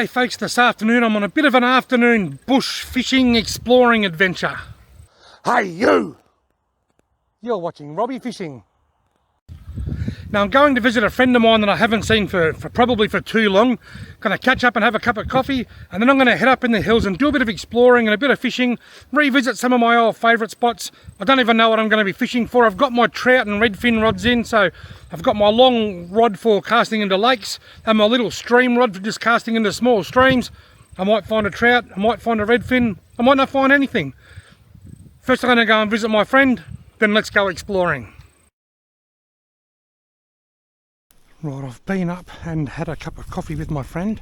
G'day folks, this afternoon I'm on a bit of an afternoon bush fishing exploring adventure. Hey you! You're watching Robbie Fishing. Now I'm going to visit a friend of mine that I haven't seen for probably too long. Going to catch up and have a cup of coffee, and then I'm going to head up in the hills and do a bit of exploring and a bit of fishing, revisit some of my old favourite spots. I don't even know what I'm going to be fishing for. I've got my trout and redfin rods in, so I've got my long rod for casting into lakes and my little stream rod for just casting into small streams. I might find a trout, I might find a redfin, I might not find anything. First I'm going to go and visit my friend, then let's go exploring. Right, I've been up and had a cup of coffee with my friend.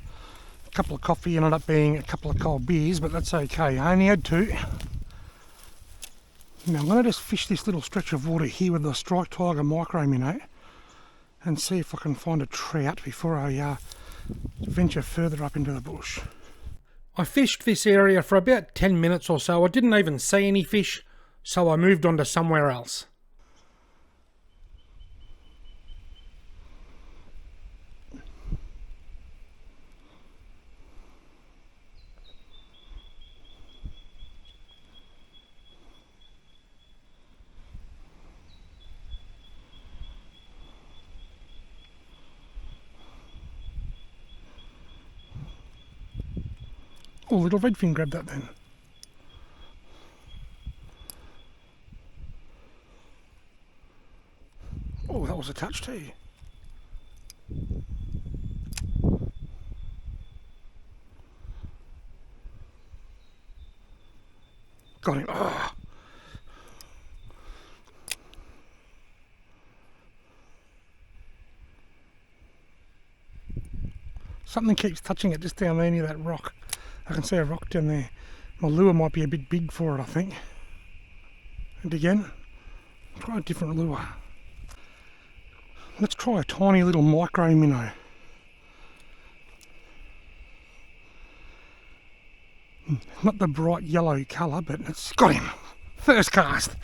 A couple of coffee ended up being a couple of cold beers, but that's okay. I only had two. Now I'm going to just fish this little stretch of water here with the Strike Tiger micro minnow and see if I can find a trout before I venture further up into the bush. I fished this area for about 10 minutes or so. I didn't even see any fish, so I moved on to somewhere else. Oh, little redfin grabbed that then. Oh, that was a touch too. Got him. Oh. Something keeps touching it just down there near that rock. I can see a rock down there. My lure might be a bit big for it, I think. And again, try a different lure. Let's try a tiny little micro minnow. Not the bright yellow colour, but it's got him. First cast.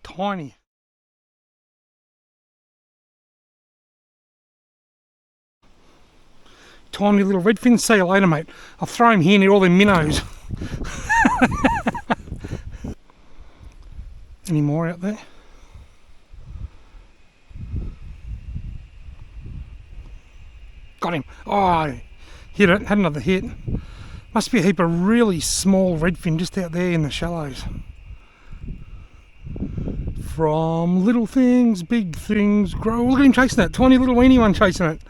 Tiny. Tiny little redfin. See you later, mate. I'll throw him here near all the minnows. Any more out there? Got him. Oh, hit it. Had another hit. Must be a heap of really small redfin just out there in the shallows. From little things, big things grow. Look at him chasing that. Tiny little weeny one chasing it.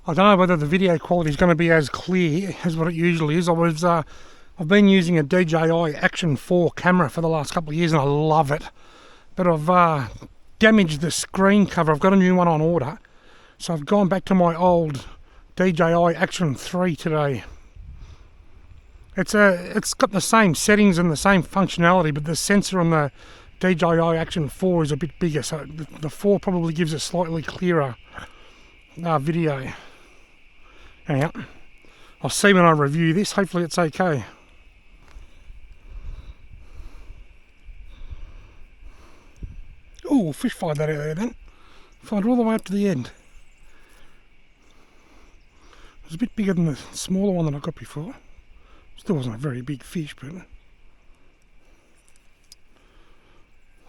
I don't know whether the video quality is going to be as clear as what it usually is. I've been using a DJI Action 4 camera for the last couple of years and I love it. But I've damaged the screen cover. I've got a new one on order. So I've gone back to my old DJI Action 3 today. It's got the same settings and the same functionality, but the sensor on the DJI Action 4 is a bit bigger, so the 4 probably gives a slightly clearer video. Hang on. I'll see when I review this. Hopefully it's okay. Oh, fish fired that out there then. Fired all the way up to the end. It was a bit bigger than the smaller one that I got before. Still wasn't a very big fish, but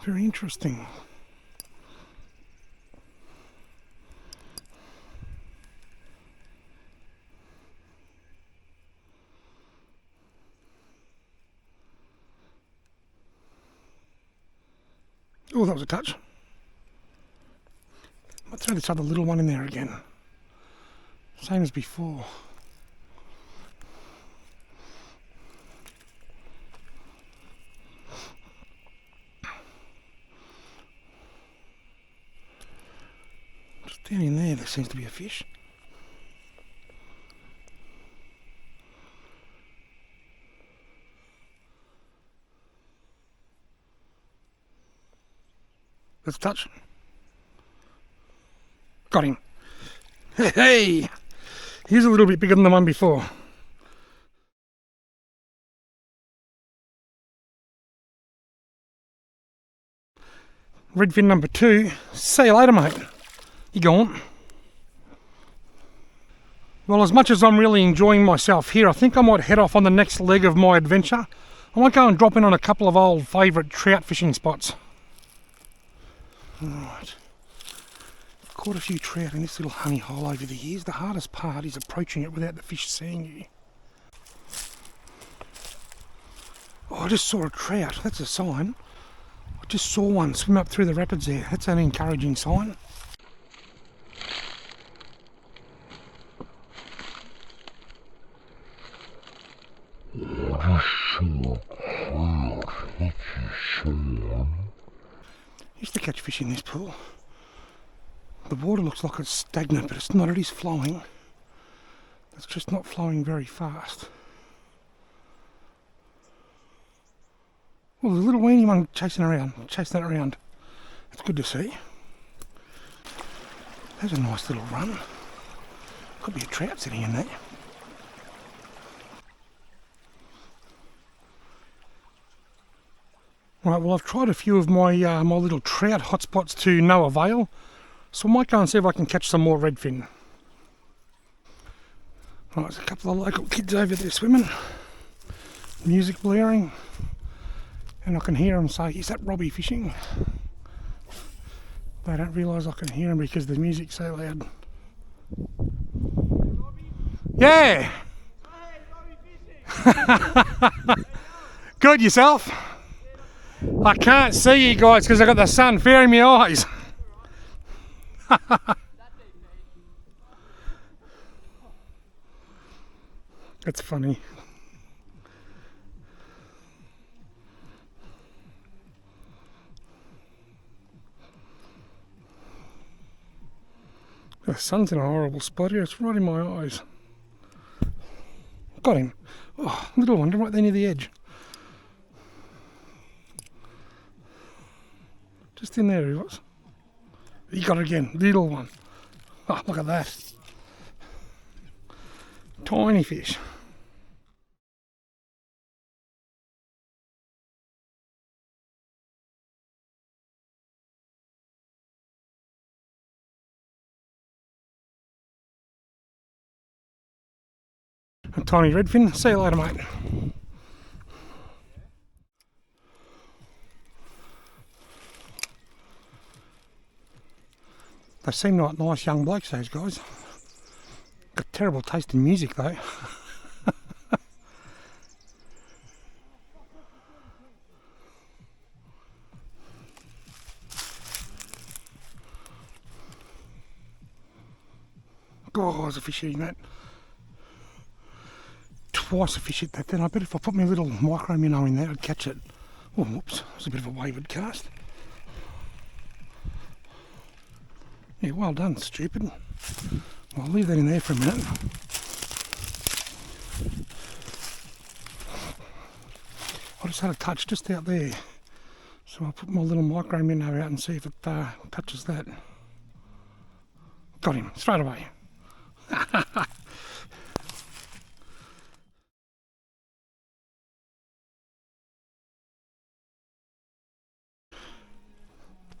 very interesting. Oh, that was a touch. Might throw this other little one in there again. Same as before. Just down in there seems to be a fish. Let's touch. Got him. Hey! He's a little bit bigger than the one before. Redfin number 2. See you later, mate. You gone? Well, as much as I'm really enjoying myself here, I think I might head off on the next leg of my adventure. I might go and drop in on a couple of old favourite trout fishing spots. Alright. I've caught a few trout in this little honey hole over the years. The hardest part is approaching it without the fish seeing you. Oh, I just saw a trout. That's a sign. I just saw one swim up through the rapids there. That's an encouraging sign. Used to catch fish in this pool. The water looks like it's stagnant, but it's not. It is flowing. It's just not flowing very fast. Well, there's a little weeny one chasing it around. It's good to see. There's a nice little run. Could be a trout sitting in there. Right, well, I've tried a few of my my little trout hotspots to no avail, so I might go and see if I can catch some more redfin. Right, there's a couple of local kids over there swimming, music blaring, and I can hear them say, "Is that Robbie fishing?" They don't realise I can hear them because the music's so loud. Yeah! Good, yourself? I can't see you guys because I've got the sun fairing my eyes. That's funny. The sun's in a horrible spot here. It's right in my eyes. Got him. Oh, little one, right there near the edge. Just in there he was. He got it again, little one. Oh, look at that. Tiny fish. A tiny redfin. See you later, mate. They seem like nice young blokes, those guys. Got terrible taste in music though. Oh, there's a fish eating that. Twice a fish hit that then. I bet if I put my little micro minnow in there I'd catch it. Oh, whoops, it's a bit of a wayward cast. Yeah, well done, stupid. I'll leave that in there for a minute. I just had a touch just out there. So I'll put my little micro minnow out and see if it touches that. Got him, straight away.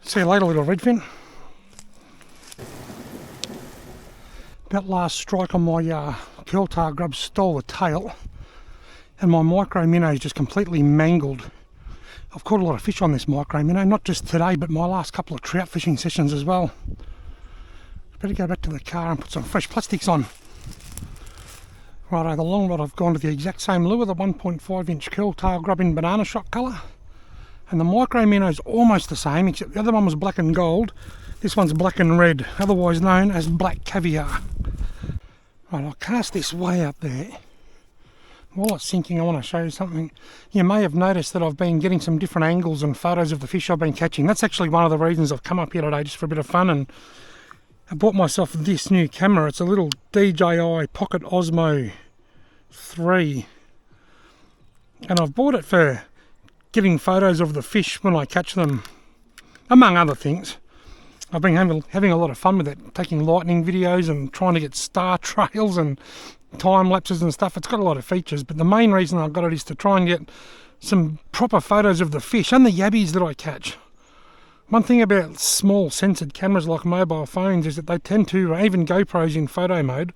See you later, little redfin. That last strike on my curl tail grub stole the tail, and my micro minnow is just completely mangled. I've caught a lot of fish on this micro minnow, not just today, but my last couple of trout fishing sessions as well. Better go back to the car and put some fresh plastics on. Righto, the long rod I've gone to the exact same lure, the 1.5 inch curl tail grub in banana shot colour. And the micro minnow is almost the same, except the other one was black and gold. This one's black and red, otherwise known as black caviar. Right, I'll cast this way up there. While it's sinking, I want to show you something. You may have noticed that I've been getting some different angles and photos of the fish I've been catching. That's actually one of the reasons I've come up here today, just for a bit of fun. And I bought myself this new camera. It's a little DJI Pocket Osmo 3. And I've bought it for getting photos of the fish when I catch them, among other things. I've been having a lot of fun with it, taking lightning videos and trying to get star trails and time lapses and stuff. It's got a lot of features, but the main reason I've got it is to try and get some proper photos of the fish and the yabbies that I catch. One thing about small censored cameras like mobile phones is that they tend to, even GoPros in photo mode,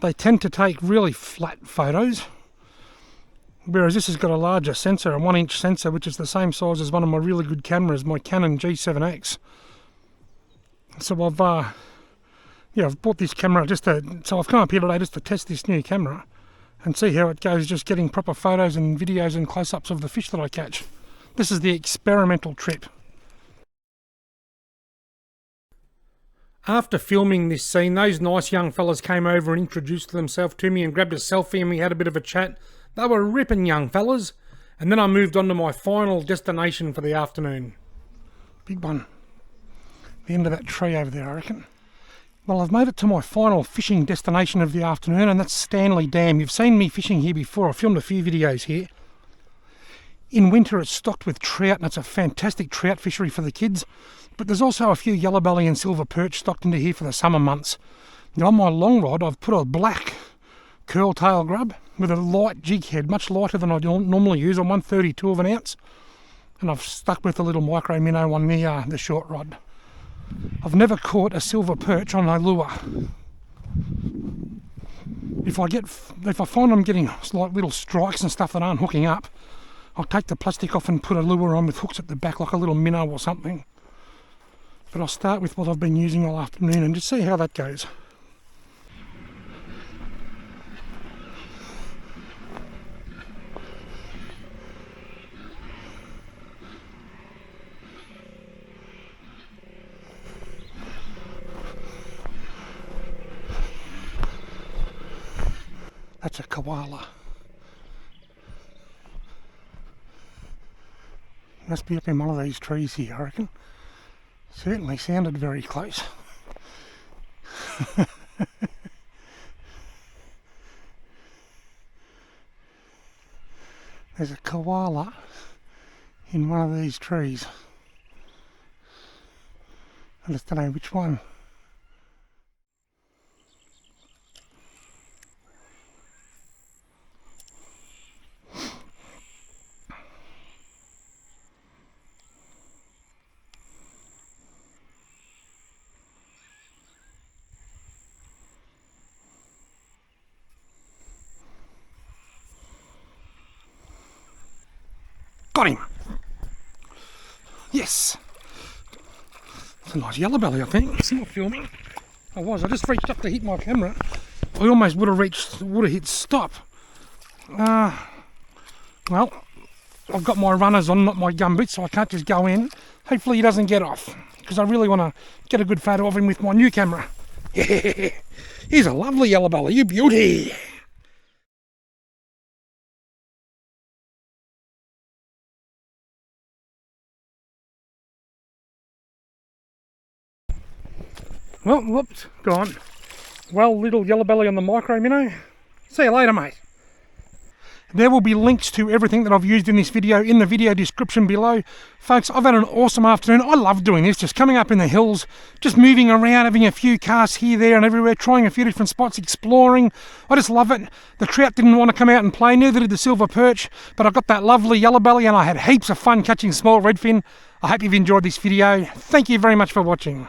they tend to take really flat photos. Whereas this has got a larger sensor, a 1-inch sensor, which is the same size as one of my really good cameras, my Canon G7X. So I've bought this camera so I've come up here today just to test this new camera and see how it goes, just getting proper photos and videos and close-ups of the fish that I catch. This is the experimental trip. After filming this scene, those nice young fellas came over and introduced themselves to me and grabbed a selfie, and we had a bit of a chat. They were ripping young fellas, and then I moved on to my final destination for the afternoon. Big one. The end of that tree over there, I reckon. Well, I've made it to my final fishing destination of the afternoon, and that's Stanley Dam. You've seen me fishing here before. I filmed a few videos here. In winter it's stocked with trout, and it's a fantastic trout fishery for the kids. But there's also a few yellow belly and silver perch stocked into here for the summer months. Now on my long rod I've put a black curl tail grub with a light jig head, much lighter than I normally use, on 1/32 of an ounce. And I've stuck with a little micro minnow on the short rod. I've never caught a silver perch on a lure. If I find I'm getting like little strikes and stuff that aren't hooking up, I'll take the plastic off and put a lure on with hooks at the back, like a little minnow or something. But I'll start with what I've been using all afternoon and just see how that goes. That's a koala. Must be up in one of these trees here, I reckon. Certainly sounded very close. There's a koala in one of these trees. I just don't know which one. Got him! Yes! It's a nice yellow belly, I think. Still filming. I just reached up to hit my camera. I almost would have hit stop. Well, I've got my runners on, not my gumboots, so I can't just go in. Hopefully he doesn't get off, because I really want to get a good photo of him with my new camera. Yeah, he's a lovely yellow belly, you beauty! Well, whoops, gone. Well, little yellow belly on the micro minnow. See you later, mate. There will be links to everything that I've used in this video in the video description below. Folks, I've had an awesome afternoon. I love doing this, just coming up in the hills, just moving around, having a few casts here, there and everywhere, trying a few different spots, exploring. I just love it. The trout didn't want to come out and play, neither did the silver perch, but I got that lovely yellow belly and I had heaps of fun catching small redfin. I hope you've enjoyed this video. Thank you very much for watching.